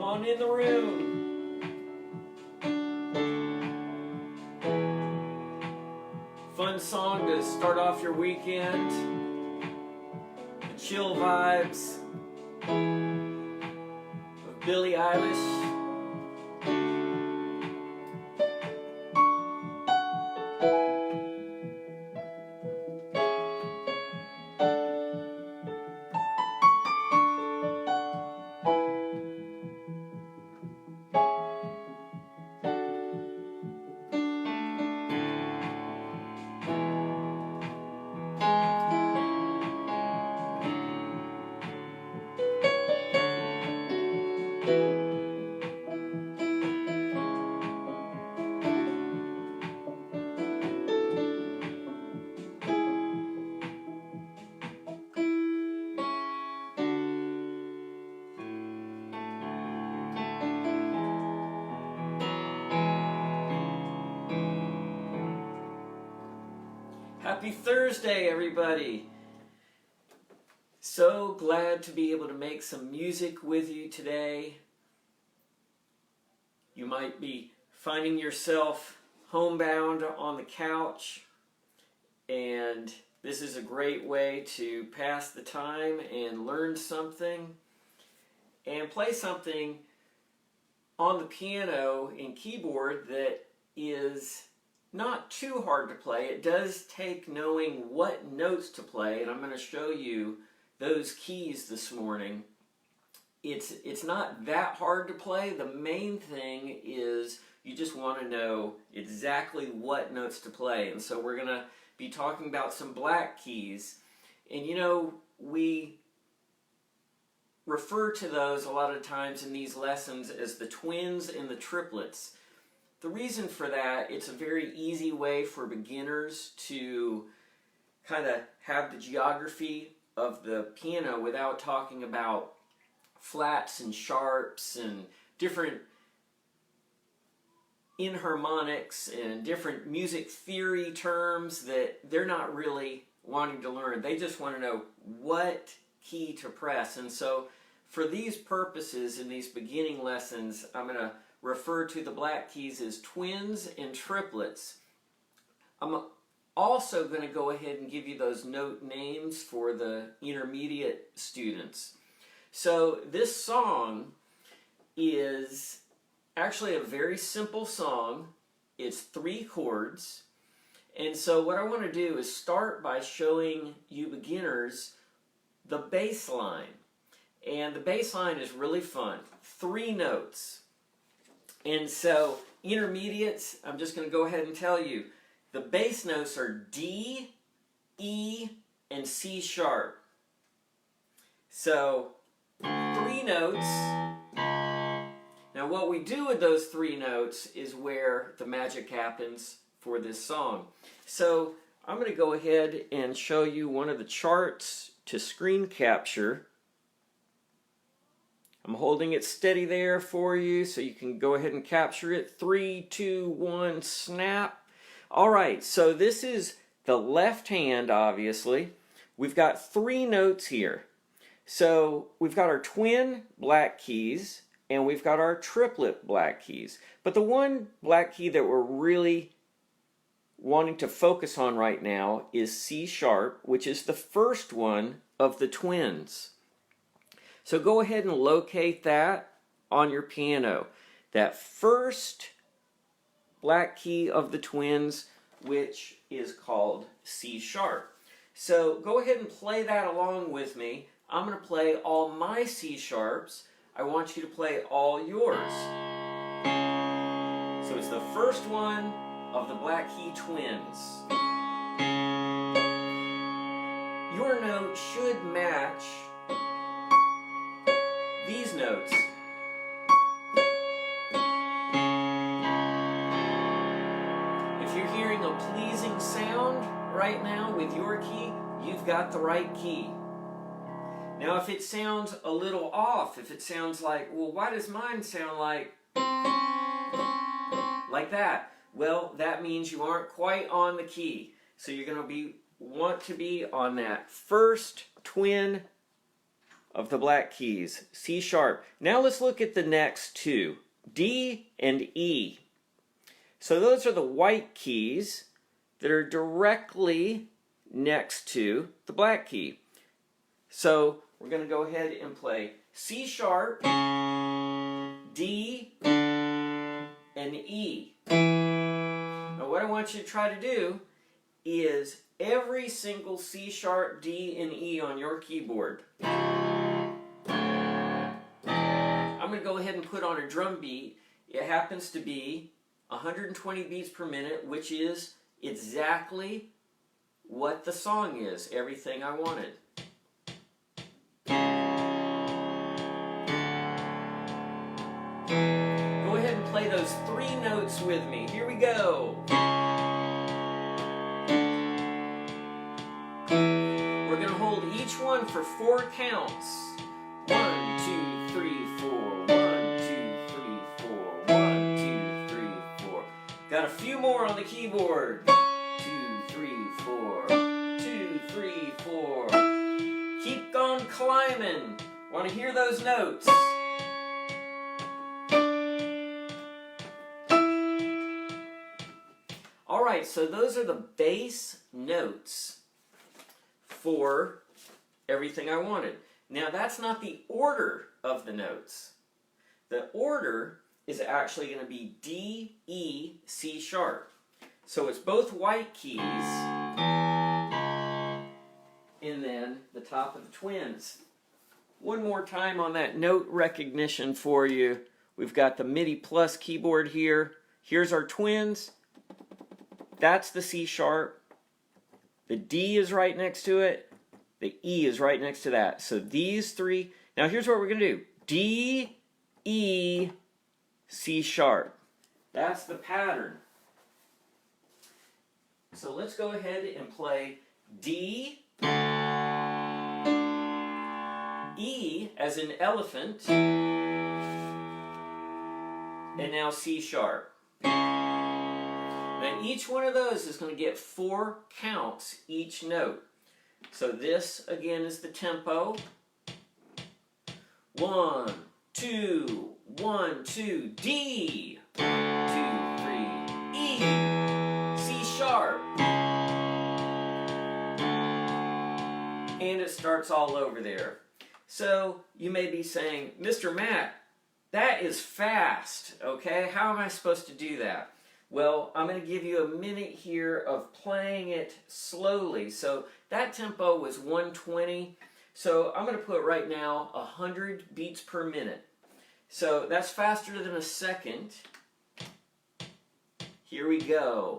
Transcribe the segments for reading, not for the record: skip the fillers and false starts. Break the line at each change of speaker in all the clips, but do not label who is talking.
on in the room. Fun song to start off your weekend. The chill vibes of Billie Eilish. Happy Thursday, everybody. So glad to be able to make some music with you today. You might be finding yourself homebound on the couch, and this is a great way to pass the time and learn something and play something on the piano and keyboard that is not too hard to play. It does take knowing what notes to play, and I'm going to show you those keys this morning. It's not that hard to play. The main thing is you just want to know exactly what notes to play. And so we're going to be talking about some black keys. And you know, we refer to those a lot of times in these lessons as the twins and the triplets. The reason for that, it's a very easy way for beginners to kind of have the geography of the piano without talking about flats and sharps and different inharmonics and different music theory terms that they're not really wanting to learn. They just want to know what key to press. And so for these purposes in these beginning lessons, I'm going to refer to the black keys as twins and triplets. I'm also going to go ahead and give you those note names for the intermediate students. So this song is actually a very simple song. It's 3 chords. And so what I want to do is start by showing you beginners the bass line. And the bass line is really fun. 3 notes. And so, intermediates, I'm just going to go ahead and tell you, the bass notes are D, E, and C sharp. So, 3 notes. Now what we do with those 3 notes is where the magic happens for this song. So, I'm going to go ahead and show you one of the charts to screen capture. I'm holding it steady there for you so you can go ahead and capture it. 3, 2, 1, snap. All right, so this is the left hand, obviously. We've got 3 notes here. So we've got our twin black keys and we've got our triplet black keys. But the one black key that we're really wanting to focus on right now is C sharp, which is the first one of the twins. So go ahead and locate that on your piano. That first black key of the twins, which is called C sharp. So go ahead and play that along with me. I'm going to play all my C sharps. I want you to play all yours. So it's the first one of the black key twins. Your note should match these notes. If you're hearing a pleasing sound right now with your key, you've got the right key. Now if it sounds a little off, if it sounds like, well, why does mine sound like that? Well, that means you aren't quite on the key. So you're going to want to be on that first twin of the black keys, C sharp. Now let's look at the next two, D and E. So those are the white keys that are directly next to the black key. So we're going to go ahead and play C sharp, D, and E. Now what I want you to try to do is every single C sharp, D, and E on your keyboard. I'm going to go ahead and put on a drum beat. It happens to be 120 beats per minute, which is exactly what the song is, Everything I Wanted. Go ahead and play those three notes with me. Here we go. We're going to hold each one for 4 counts. 1, 2, 3, 4. 1, 2, 3, 4. 1, 2, 3, 4. Got a few more on the keyboard. 2, 3, 4. 2, 3, 4. Keep on climbing. Want to hear those notes? Alright, so those are the bass notes for Everything I Wanted. Now that's not the order of the notes. The order is actually going to be D, E, C sharp. So it's both white keys and then the top of the twins. One more time on that note recognition for you. We've got the MIDI Plus keyboard here. Here's our twins. That's the C sharp. The D is right next to it. The E is right next to that. So these three. Now here's what we're going to do. D, E, C sharp. That's the pattern. So let's go ahead and play D, E as in elephant, and now C sharp. Now each one of those is going to get 4 counts each note. So this again is the tempo. 1, 2, 1, 2, D, 1, 2, 3, E, C sharp. And it starts all over there. So you may be saying, Mr. Matt, that is fast, okay? How am I supposed to do that? Well, I'm going to give you a minute here of playing it slowly. So that tempo was 120. So I'm going to put right now 100 beats per minute. So that's faster than a second. Here we go.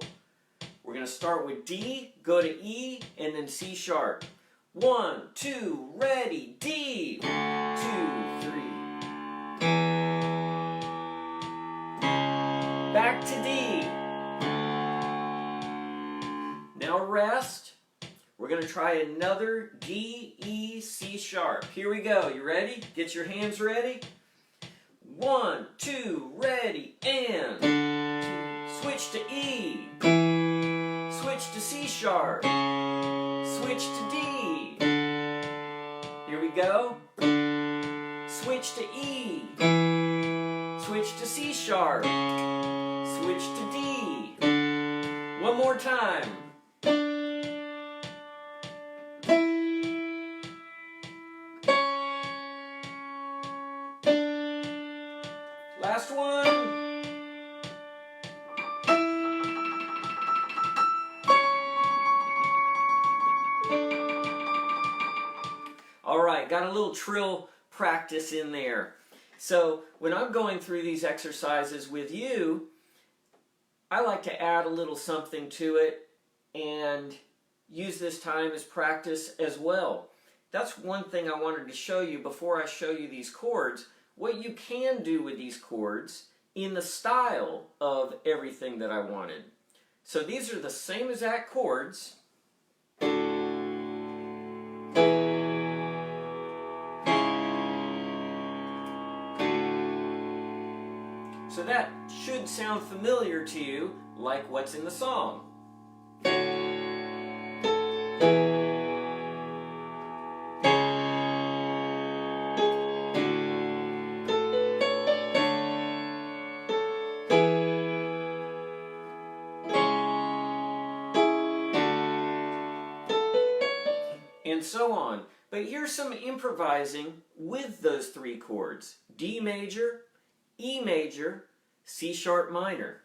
We're going to start with D, go to E, and then C sharp. 1, 2, ready, D, 2, 3. Back to D. Now rest. We're going to try another D, E, C sharp. Here we go. You ready? Get your hands ready. 1, 2, ready, and switch to E. Switch to C sharp. Switch to D. Here we go. Switch to E. Switch to C sharp. Switch to D. One more time. Last one. All right, got a little trill practice in there. So when I'm going through these exercises with you, I like to add a little something to it and use this time as practice as well. That's one thing I wanted to show you before I show you these chords, what you can do with these chords in the style of Everything That I Wanted. So these are the same exact chords. So that should sound familiar to you, like what's in the song. and so on. But here's some improvising with those three chords: D major, E major, C sharp minor.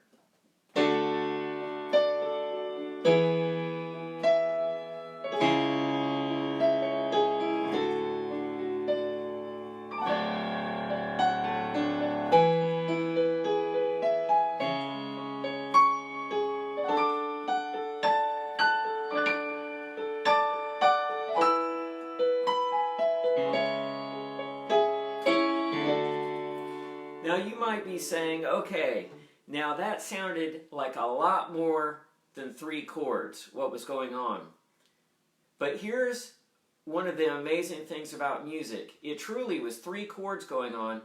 Now you might be saying, okay, now that sounded like a lot more than three chords, what was going on. But here's one of the amazing things about music. It truly was three chords going on.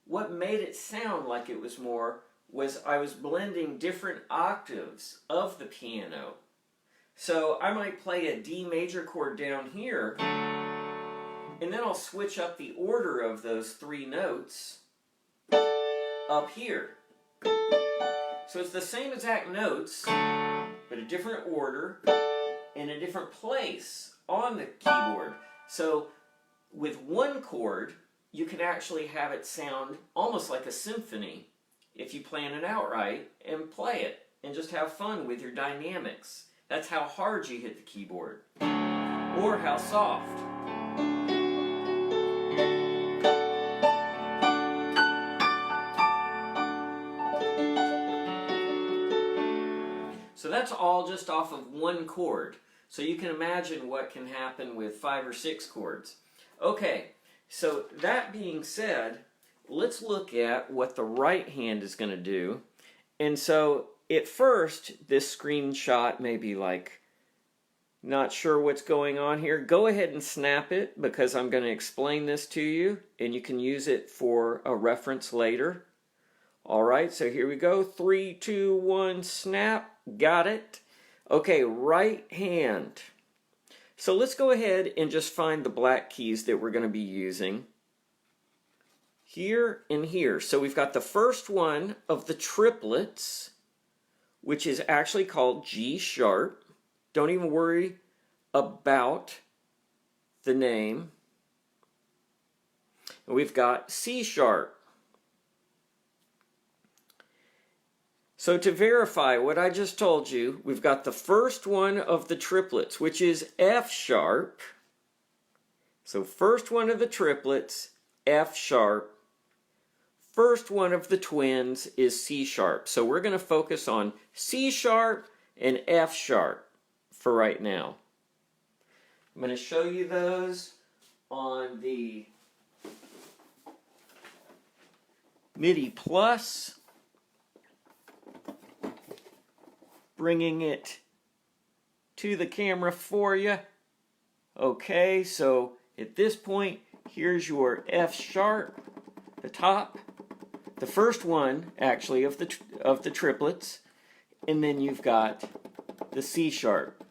What made it sound like it was more was I was blending different octaves of the piano. So I might play a D major chord down here, and then I'll switch up the order of those three notes up here. So it's the same exact notes, but a different order in a different place on the keyboard. So with one chord, you can actually have it sound almost like a symphony if you plan it out right and play it and just have fun with your dynamics. That's how hard you hit the keyboard, or how soft. So that's all just off of one chord. So you can imagine what can happen with 5 or 6 chords. Okay, so that being said, let's look at what the right hand is going to do. And so at first, this screenshot may be like, not sure what's going on here. Go ahead and snap it, because I'm going to explain this to you, and you can use it for a reference later. All right, so here we go. 3, 2, 1, snap. Got it? Okay, right hand. So let's go ahead and just find the black keys that we're going to be using. Here and here. So we've got the first one of the triplets, which is actually called G sharp. Don't even worry about the name. And we've got C sharp. So to verify what I just told you, we've got the first one of the triplets, which is F sharp. So first one of the triplets, F sharp. First one of the twins is C sharp. So we're going to focus on C sharp and F sharp for right now. I'm going to show you those on the MIDI Plus. Bringing it to the camera for you. Okay, so at this point, here's your F sharp, the top, the first one actually of the triplets, and then you've got the C sharp,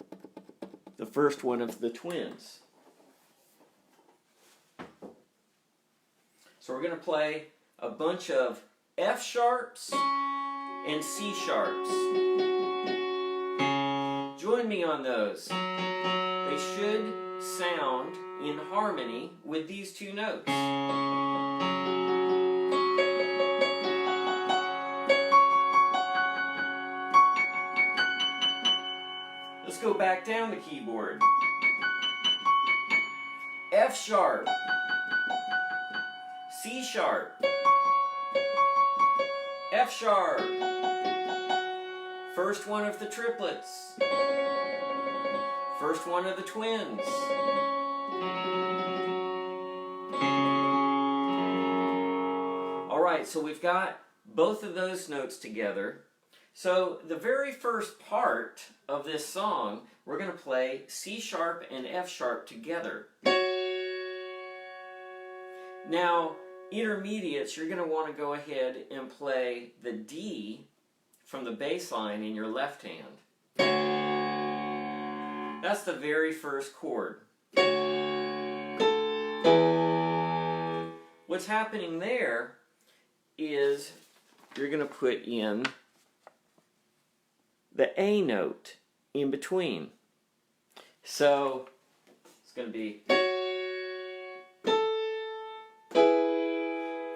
the first one of the twins. So we're going to play a bunch of F sharps and C sharps. Join me on those. They should sound in harmony with these two notes. Let's go back down the keyboard. F sharp, C sharp, F sharp. First one of the triplets. First one of the twins. All right, so we've got both of those notes together. So the very first part of this song, we're going to play C sharp and F sharp together. Now, intermediates, you're going to want to go ahead and play the D from the bass line in your left hand. That's the very first chord. What's happening there is you're going to put in the A note in between. So let's going to be.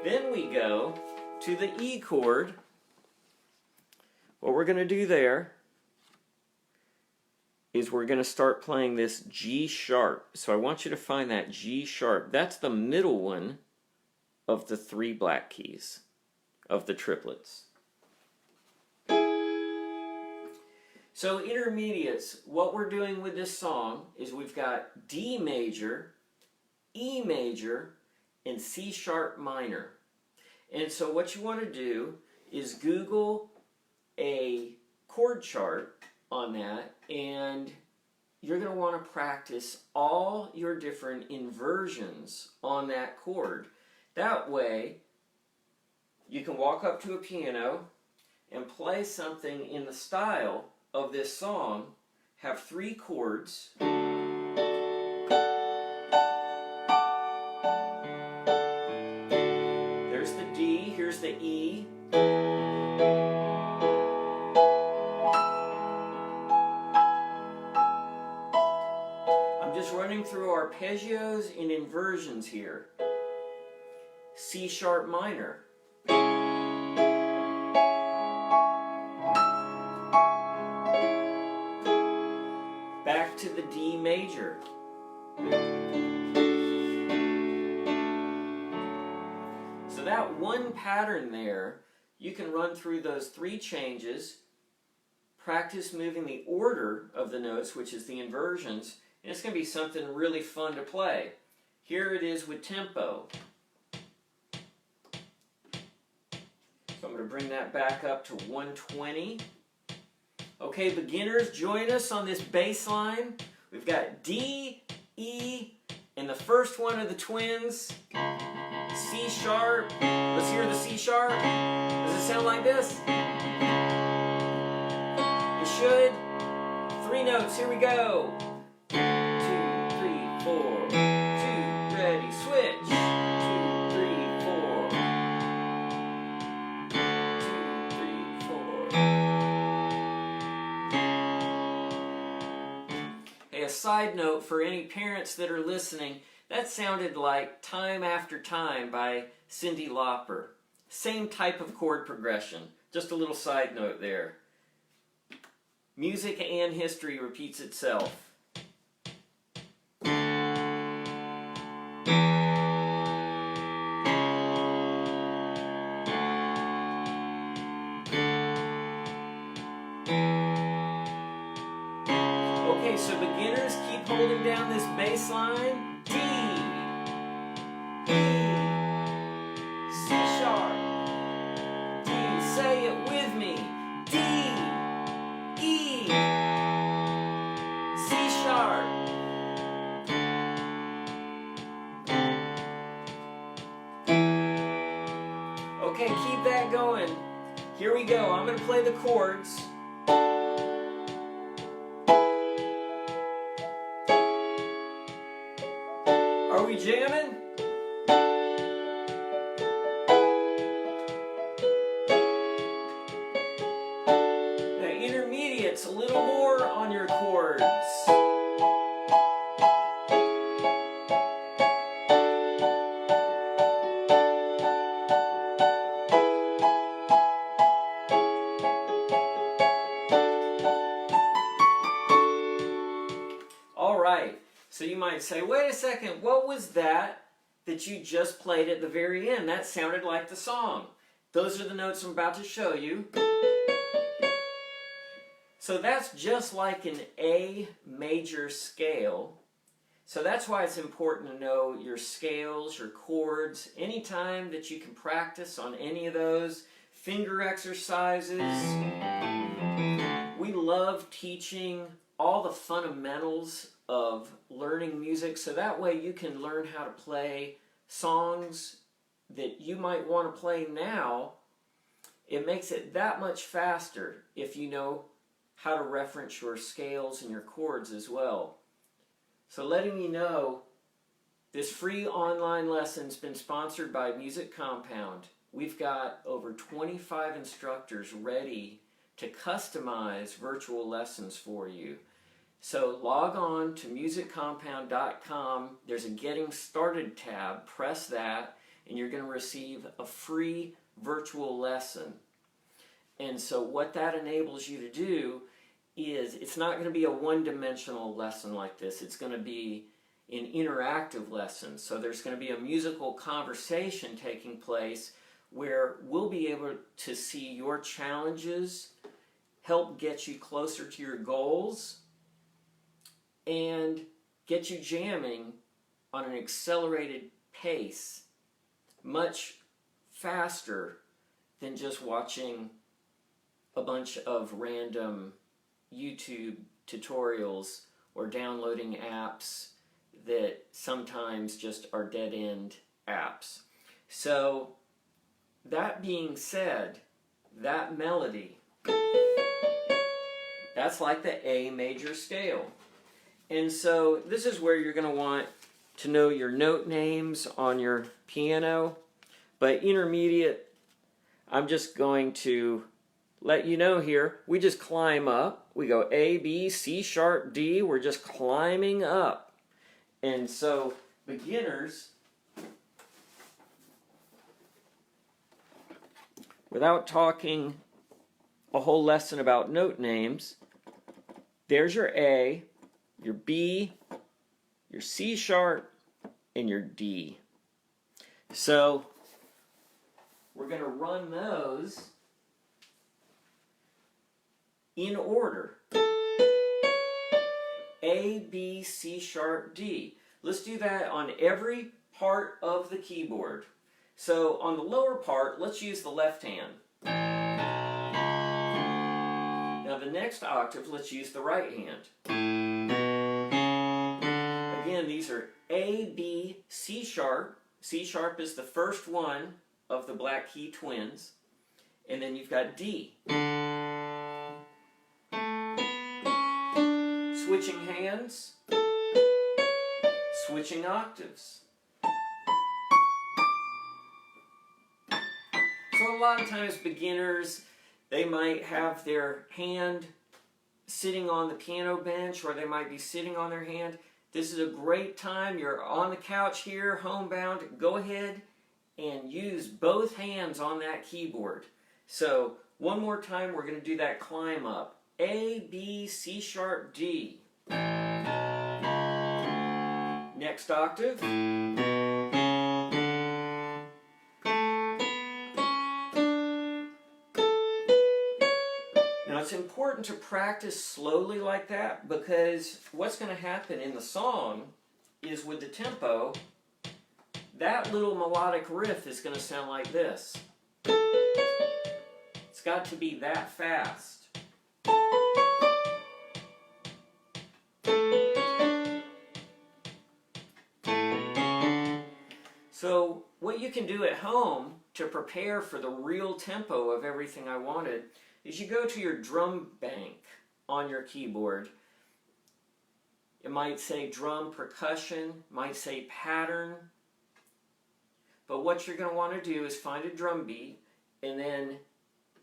Then we go to the E chord. What we're going to do there is we're going to start playing this G sharp. So I want you to find that G sharp. That's the middle one of the 3 black keys of the triplets. So intermediates, what we're doing with this song is we've got D major, E major, and C sharp minor. And so what you want to do is Google a chord chart on that, and you're going to want to practice all your different inversions on that chord. That way, you can walk up to a piano and play something in the style of this song, have 3 chords. There's the D, here's the E. I'm just running through arpeggios and inversions here. C sharp minor. Back to the D major. So that one pattern there, you can run through those 3 changes, practice moving the order of the notes, which is the inversions, and it's going to be something really fun to play. Here it is with tempo. So I'm going to bring that back up to 120. Okay, beginners, join us on this bass line. We've got D, E, and the first one of the twins, C sharp. Let's hear the C sharp. Does it sound like this? It should. 3 notes, here we go. 2, 3, 4. 2, ready, switch. 2, 3, 4. 2, 3, 4. Hey, a side note for any parents that are listening, that sounded like Time After Time by Cyndi Lauper. Same type of chord progression. Just a little side note there. Music and history repeats itself. Okay, so beginners, keep holding down this bass line. D, E, C sharp, D, say it with me. D, E, C sharp. Okay, keep that going. Here we go. I'm going to play the chords. Are we jamming? The intermediates, a little more on your chords. All right. So you might say, wait a second, what was that you just played at the very end? That sounded like the song. Those are the notes I'm about to show you. So that's just like an A major scale. So that's why it's important to know your scales, your chords, anytime that you can practice on any of those. Finger exercises. We love teaching all the fundamentals of learning music, so that way you can learn how to play songs that you might want to play now. It makes it that much faster if you know how to reference your scales and your chords as well. So letting you know, this free online lesson's been sponsored by Music Compound. We've got over 25 instructors ready to customize virtual lessons for you. So log on to musiccompound.com. There's a Getting Started tab. Press that, and you're going to receive a free virtual lesson. And so what that enables you to do is, it's not going to be a one-dimensional lesson like this. It's going to be an interactive lesson. So there's going to be a musical conversation taking place where we'll be able to see your challenges, help get you closer to your goals, and get you jamming on an accelerated pace much faster than just watching a bunch of random YouTube tutorials or downloading apps that sometimes just are dead-end apps. So that being said, that melody, that's like the A major scale. And so this is where you're going to want to know your note names on your piano. But intermediate, I'm just going to let you know here, we just climb up. We go A, B, C sharp, D. We're just climbing up. And so beginners, without talking a whole lesson about note names, there's your A, your B, your C sharp, and your D. So we're going to run those in order. A, B, C sharp, D. Let's do that on every part of the keyboard. So on the lower part, let's use the left hand. Now the next octave, let's use the right hand. Again, these are A, B, C sharp. C sharp is the first one of the black key twins. And then you've got D. Switching hands, switching octaves. So a lot of times beginners, they might have their hand sitting on the piano bench, or they might be sitting on their hand. This is a great time. You're on the couch here, homebound. Go ahead and use both hands on that keyboard. So one more time, we're going to do that climb up. A, B, C sharp, D. Next octave. Now it's important to practice slowly like that, because what's going to happen in the song is, with the tempo, that little melodic riff is going to sound like this. It's got to be that fast. So what you can do at home to prepare for the real tempo of everything I wanted is you go to your drum bank on your keyboard. It might say drum percussion, might say pattern. But what you're going to want to do is find a drum beat, and then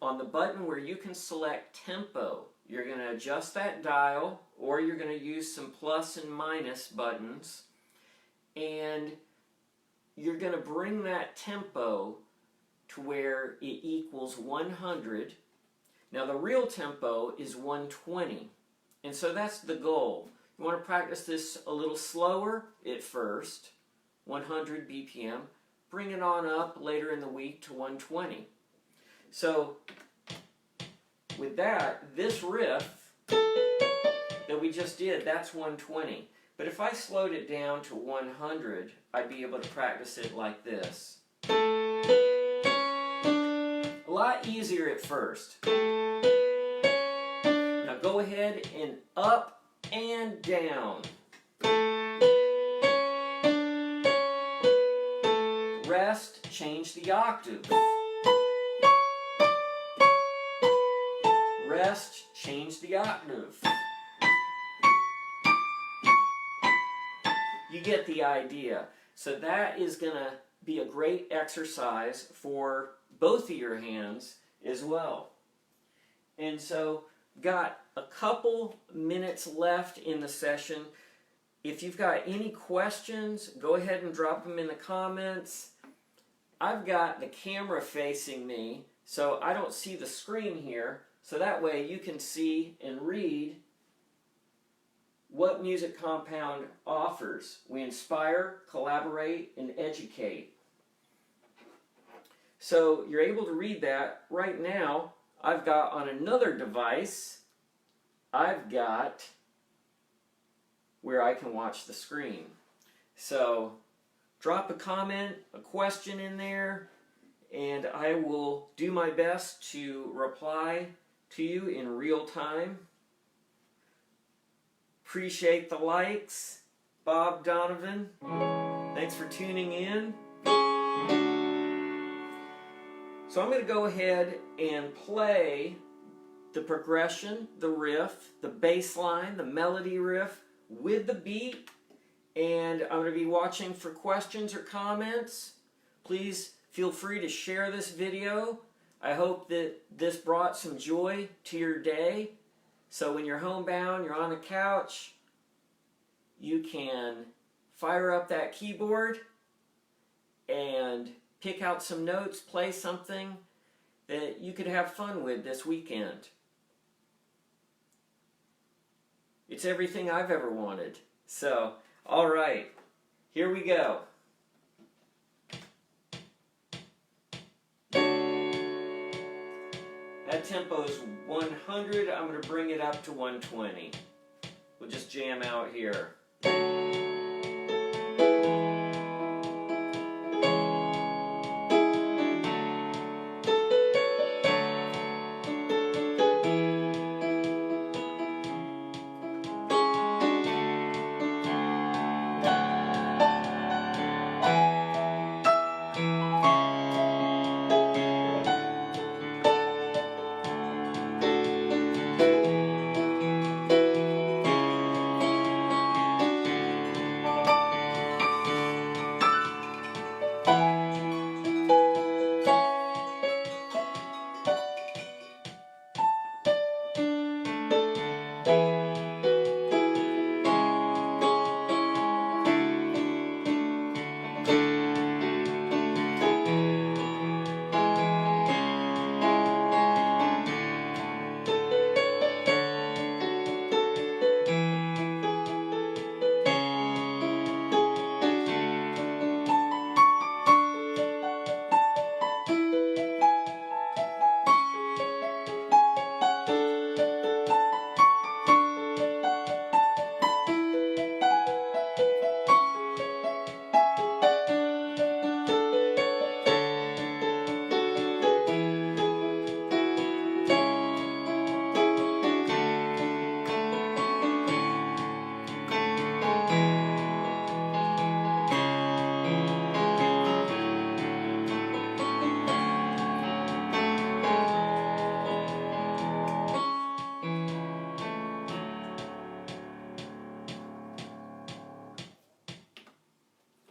on the button where you can select tempo, you're going to adjust that dial, or you're going to use some plus and minus buttons, and you're going to bring that tempo to where it equals 100. Now the real tempo is 120, and so that's the goal. You want to practice this a little slower at first, 100 BPM, bring it on up later in the week to 120. So with that, this riff that we just did, that's 120. But if I slowed it down to 100, I'd be able to practice it like this. A lot easier at first. Now go ahead and up and down. Rest, change the octave. Rest, change the octave. You get the idea. So that is going to be a great exercise for both of your hands as well. And so got a couple minutes left in the session. If you've got any questions, go ahead and drop them in the comments. I've got the camera facing me, so I don't see the screen here, so that way you can see and read what Music Compound offers. We inspire, collaborate, and educate. So you're able to read that. Right now, I've got on another device, I've got where I can watch the screen. So drop a comment, a question in there, and I will do my best to reply to you in real time. Appreciate the likes. Bob Donovan, thanks for tuning in. So I'm going to go ahead and play the progression, the riff, the bass line, the melody riff with the beat, and I'm going to be watching for questions or comments. Please feel free to share this video. I hope that this brought some joy to your day. So when you're homebound, you're on the couch, you can fire up that keyboard and pick out some notes, play something that you could have fun with this weekend. It's everything I've ever wanted. So, all right, here we go. That tempo is 100. I'm going to bring it up to 120. We'll just jam out here.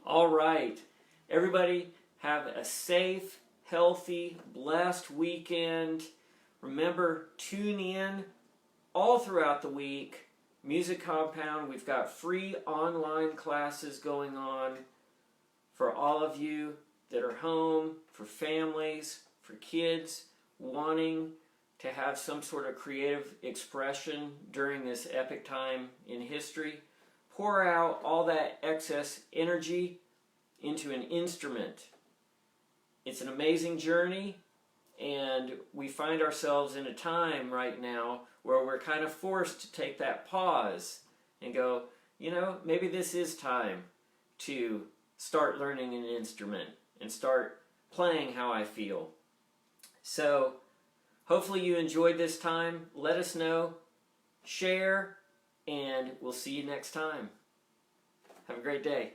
All right, everybody have a safe, healthy, blessed weekend. Remember, tune in all throughout the week. Music Compound, we've got free online classes going on for all of you that are home, for families, for kids wanting to have some sort of creative expression during this epic time in history. Pour out all that excess energy into an instrument. It's an amazing journey, and we find ourselves in a time right now where we're kind of forced to take that pause and go, you know, maybe this is time to start learning an instrument and start playing how I feel. So hopefully you enjoyed this time. Let us know, share, and we'll see you next time. Have a great day.